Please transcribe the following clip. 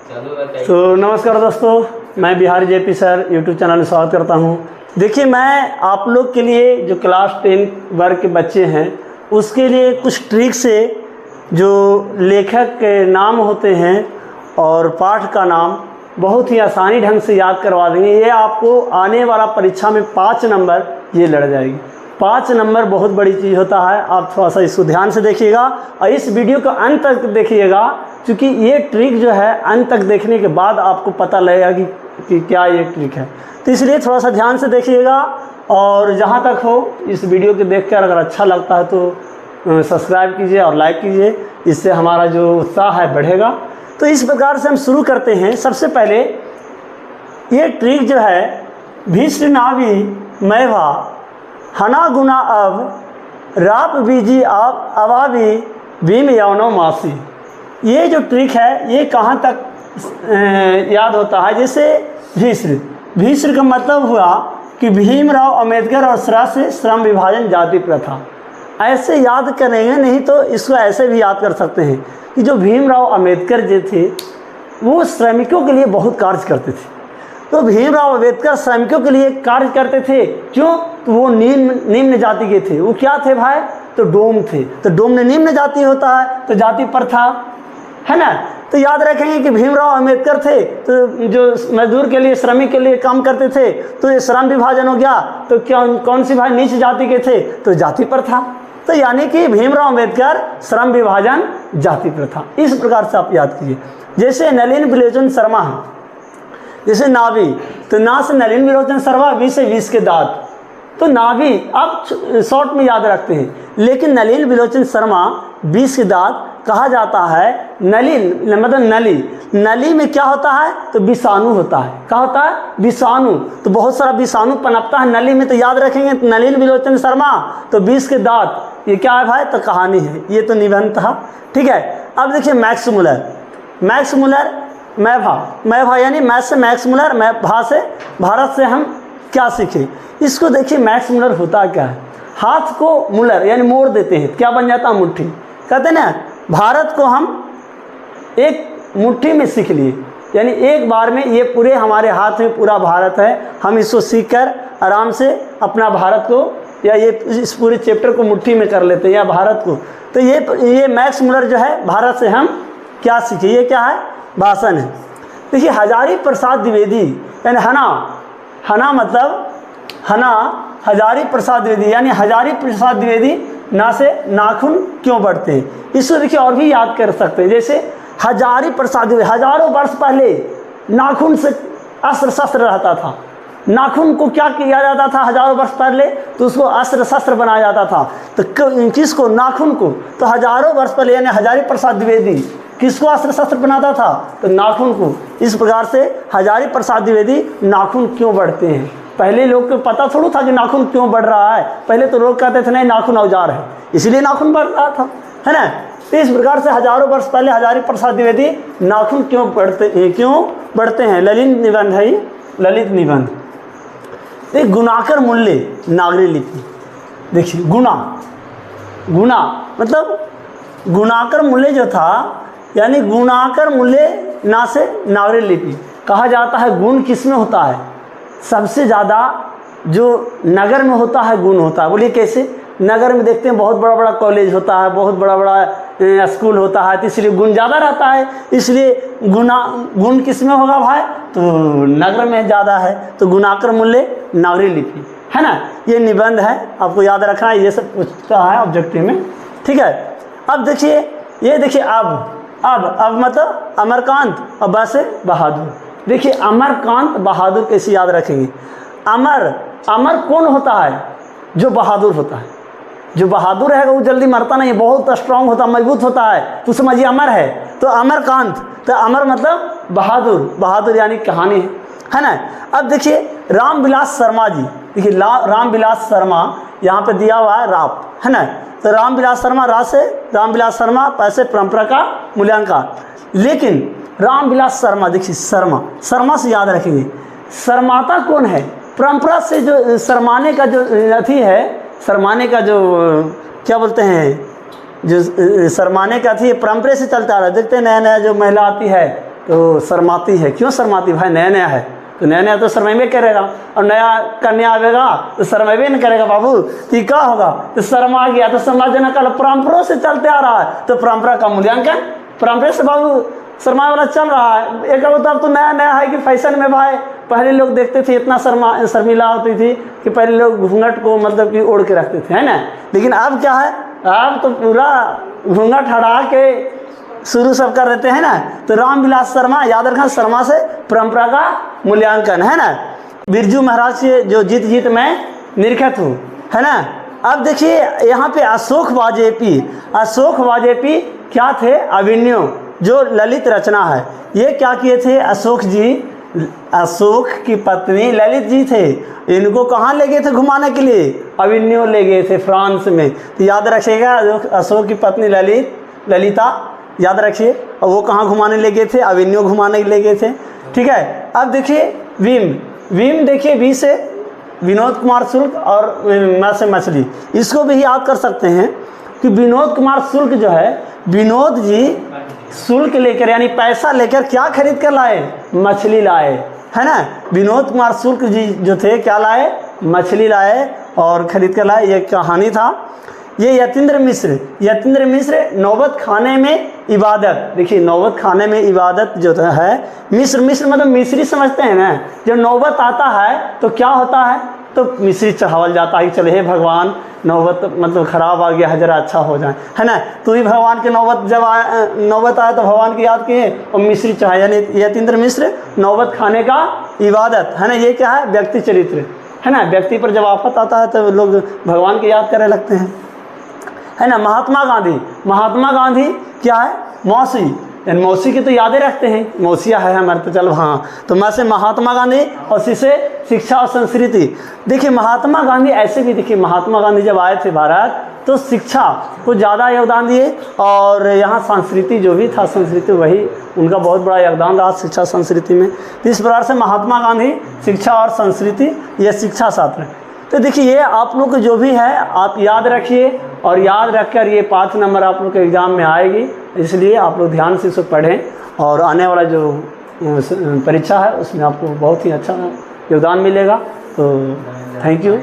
तो नमस्कार दोस्तों, मैं Bihari JP sir YouTube channel में स्वागत करता हूं। देखिए, मैं आप लोग के लिए जो क्लास 10 वर्ग के बच्चे हैं उसके लिए कुछ ट्रिक से जो लेखक के नाम होते हैं और पाठ का नाम बहुत ही आसानी ढंग से याद करवा देंगे। ये आपको आने वाला परीक्षा में 5 नंबर ये लड़ जाएगी। 5 नंबर बहुत बड़ी चीज़ होता है। आप थोड़ा सा इसको ध्यान से देखिएगा और इस वीडियो को अंत तक देखिएगा, क्योंकि ये ट्रिक जो है अंत तक देखने के बाद आपको पता लगेगा कि क्या ये ट्रिक है। तो इसलिए थोड़ा सा ध्यान से देखिएगा और जहाँ तक हो इस वीडियो को देखकर अगर अच्छा लगता है तो सब्सक्राइब कीजिए और लाइक कीजिए, इससे हमारा जो उत्साह है बढ़ेगा। तो इस प्रकार से हम शुरू करते हैं। सबसे पहले ये ट्रिक जो है भीष्म नाभि मैभा हना गुना अब राप बीजी आप अवाबी भीम यौनो मासी। ये जो ट्रिक है ये कहाँ तक याद होता है? जैसे भीष्म का मतलब हुआ कि भीमराव अंबेडकर और श्रा से श्रम विभाजन जाति प्रथा, ऐसे याद करेंगे। नहीं तो इसको ऐसे भी याद कर सकते हैं कि जो भीमराव अंबेडकर जी थे वो श्रमिकों के लिए बहुत कार्य करते थे। तो भीमराव अंबेडकर श्रमिकों के लिए कार्य करते थे। क्यों? तो वो निम्न जाति के थे। वो क्या थे भाई? तो डोम थे। तो डोम में निम्न जाति होता है तो जाति प्रथा है ना। तो याद रखेंगे कि भीमराव अंबेडकर थे तो जो मजदूर के लिए श्रमिक के लिए काम करते थे तो ये श्रम विभाजन हो गया। तो क्या कौन सी भाई नीच जाति के थे? तो जाति प्रथा। तो यानी कि भीमराव अंबेडकर श्रम विभाजन जाति प्रथा, इस प्रकार से आप याद कीजिए। जैसे नलिन विलोचन शर्मा है, जैसे नाभि, तो ना से नलिन विलोचन शर्मा, 20 से 20 के दांत। तो नाभि आप शॉर्ट में याद रखते हैं, लेकिन नलिन विलोचन शर्मा 20 के दांत कहा जाता है। नलिन मतलब नली में क्या होता है? तो विषाणु होता है। क्या होता है? विषाणु। तो बहुत सारा विषाणु पनपता है नली में। तो याद रखेंगे नलिन विलोचन शर्मा तो 20 के दांत, ये क्या है भाई? तो कहानी है, ये तो निबंध था। ठीक है। अब देखिए मैक्स मुलर मैभा यानी मैथ से मैक्स मुलर, मैभा से भारत से हम क्या सीखे? इसको देखिए मैक्स मुलर होता क्या है? हाथ को मुलर यानी मोड़ देते हैं, क्या बन जाता है? मुट्ठी। कहते हैं ना भारत को हम एक मुट्ठी में सीख लिए, यानी एक बार में ये पूरे हमारे हाथ में पूरा भारत है। हम इसको सीख कर आराम से अपना भारत को या ये इस पूरे चैप्टर को मुट्ठी में कर लेते हैं या भारत को। तो ये मैक्स मुलर जो है भारत से हम क्या सीखे? ये क्या है? भाषण है। देखिए हजारी प्रसाद द्विवेदी यानी हना मतलब हजारी प्रसाद द्विवेदी यानी हजारी प्रसाद द्विवेदी ना से नाखून क्यों बढ़ते हैं? इसको देखिए और भी याद कर सकते हैं। जैसे हजारी प्रसाद द्विवेदी, हजारों वर्ष पहले नाखून से अस्त्र शस्त्र रहता था। नाखून को क्या किया जाता था? हजारों वर्ष पहले तो उसको अस्त्र शस्त्र बनाया जाता था। तो किसको? नाखून को। तो हजारों वर्ष पहले यानी हजारी प्रसाद द्विवेदी किसको अस्त्र शस्त्र बनाता था? तो नाखून को। इस प्रकार से हजारी प्रसाद द्विवेदी नाखून क्यों बढ़ते हैं? पहले लोग को पता थोड़ा था कि नाखून क्यों बढ़ रहा है। पहले तो लोग कहते थे नहीं नाखून औजार है, इसलिए नाखून बढ़ रहा था, है ना। तो इस प्रकार से हजारों वर्ष पहले हजारी प्रसाद द्विवेदी नाखून क्यों बढ़ते हैं? ललित निबंध है, ललित निबंध। एक गुणाकर मूल्य नागरी लिपि। देखिए गुणा मतलब गुणाकर मूल्य जो था, यानी गुणाकर मूल्य ना से नागरी लिपि कहा जाता है। गुण किस में होता है? सबसे ज़्यादा जो नगर में होता है गुण होता है। बोलिए कैसे? नगर में देखते हैं बहुत बड़ा बड़ा कॉलेज होता है, बहुत बड़ा बड़ा स्कूल होता है, तो इसलिए गुण ज़्यादा रहता है। इसलिए गुण किस में होगा भाई? तो नगर में ज़्यादा है। तो गुणाकर मूल्य नागरी लिपि, है ना। ये निबंध है, आपको याद रखना है। ये सब पूछता है ऑब्जेक्टिव में। ठीक है। अब देखिए, ये देखिए अब मतलब अमरकांत और बस बहादुर। देखिए अमरकांत बहादुर कैसे याद रखेंगे? अमर कौन होता है? जो बहादुर होता है। जो बहादुर है वो जल्दी मरता नहीं, बहुत स्ट्रांग होता, मजबूत होता है, तो समझिए अमर है। तो अमरकांत, तो अमर मतलब बहादुर यानी कहानी है ना। अब देखिए रामविलास शर्मा जी, देखिए रामविलास शर्मा यहाँ पे दिया हुआ है राप, है ना। तो रामविलास शर्मा रा से रामविलास शर्मा पैसे परंपरा का मूल्यांकन। लेकिन रामविलास शर्मा, देखिए शर्मा से याद रखेंगे। शर्माता कौन है? परंपरा से जो शर्माने का जो अथी है, शर्माने का जो क्या बोलते हैं, जो शर्माने का थी परंपरा से चलता आ रहा है। देखते हैं नया नया जो महिला आती है तो शर्माती है। क्यों शर्माती? भाई नया नया है तो नया नया तो शर्मेबे करेगा, और नया कन्या आवेगा तो शर्मेबे नहीं करेगा। बाबू तो क्या होगा? तो शर्मा गया तो समाज ने कल परंपरा से चलते आ रहा है, तो परंपरा का मूल्यांकन परंपरा से बाबू शर्मा वाला चल रहा है। एक अवतार तो नया नया है कि फैशन में भाई पहले लोग देखते थे इतना शर्मिला होती थी कि पहले लोग घूंघट को मतलब कि ओढ़ के रखते थे, है ना। लेकिन अब क्या है, अब तो पूरा घूंघट हटा के शुरू सब कर देते हैं ना। तो रामविलास शर्मा, याद रखना, शर्मा से परंपरा का मूल्यांकन, है ना। बिरजू महाराज से जो जीत जीत मैं निरखत हूँ, है ना। अब देखिए यहाँ पे अशोक वाजपेयी क्या थे? अभिनव, जो ललित रचना है, ये क्या किए थे? अशोक जी, अशोक की पत्नी ललित जी थे, इनको कहाँ ले गए थे घुमाने के लिए? अभिनव ले गए थे फ्रांस में। तो याद रखिएगा, अशोक की पत्नी ललिता, याद रखिए। और वो कहाँ घुमाने ले गए थे? अभिनव घुमाने ले गए थे, ठीक है। अब देखिए विम देखिए, वी से विनोद कुमार शुक्ल और म से मछली, इसको भी याद कर सकते हैं कि विनोद कुमार शुक्ल जो है, विनोद जी शुल्क लेकर यानी पैसा लेकर क्या खरीद कर लाए? मछली लाए, है ना। विनोद कुमार शुक्ल जी जो थे क्या लाए? मछली लाए और खरीद कर लाए। ये कहानी था। ये यतीन्द्र मिश्र नौबत खाने में इबादत, देखिए नौबत खाने में इबादत जो है, मिश्र मतलब मिश्री समझते हैं ना। जब नौबत आता है तो क्या होता है? तो मिश्री चढ़ावल जाता है कि चले हे भगवान, नौबत मतलब ख़राब आ गया है, जरा अच्छा हो जाए, है ना। तो ही भगवान के नौबत जब नौबत आया तो भगवान की याद किए और मिश्री चढ़ाए, यानी यतीन्द्र मिश्र नौबत खाने का इबादत, है ना। ये क्या है? व्यक्ति चरित्र, है ना। व्यक्ति पर जब आफत आता है तो लोग भगवान की याद करने लगते हैं, है ना। महात्मा गांधी क्या है? मौसी, यानी मौसी की तो यादें रखते हैं, मौसिया है हमारे, तो चलो हाँ। तो मैं से महात्मा गांधी और सी से शिक्षा और संस्कृति। देखिए महात्मा गांधी ऐसे भी, देखिए महात्मा गांधी जब आए थे भारत तो शिक्षा को ज़्यादा योगदान दिए, और यहाँ संस्कृति जो भी था, संस्कृति वही उनका बहुत बड़ा योगदान रहा शिक्षा संस्कृति में। तो इस प्रकार से महात्मा गांधी, शिक्षा और संस्कृति, ये शिक्षा शास्त्र। तो देखिए ये आप लोग को जो भी है आप याद रखिए, और याद रखकर ये 5 नंबर आप लोग के एग्ज़ाम में आएगी, इसलिए आप लोग ध्यान से इसको पढ़ें, और आने वाला जो परीक्षा है उसमें आपको बहुत ही अच्छा योगदान मिलेगा। तो थैंक यू।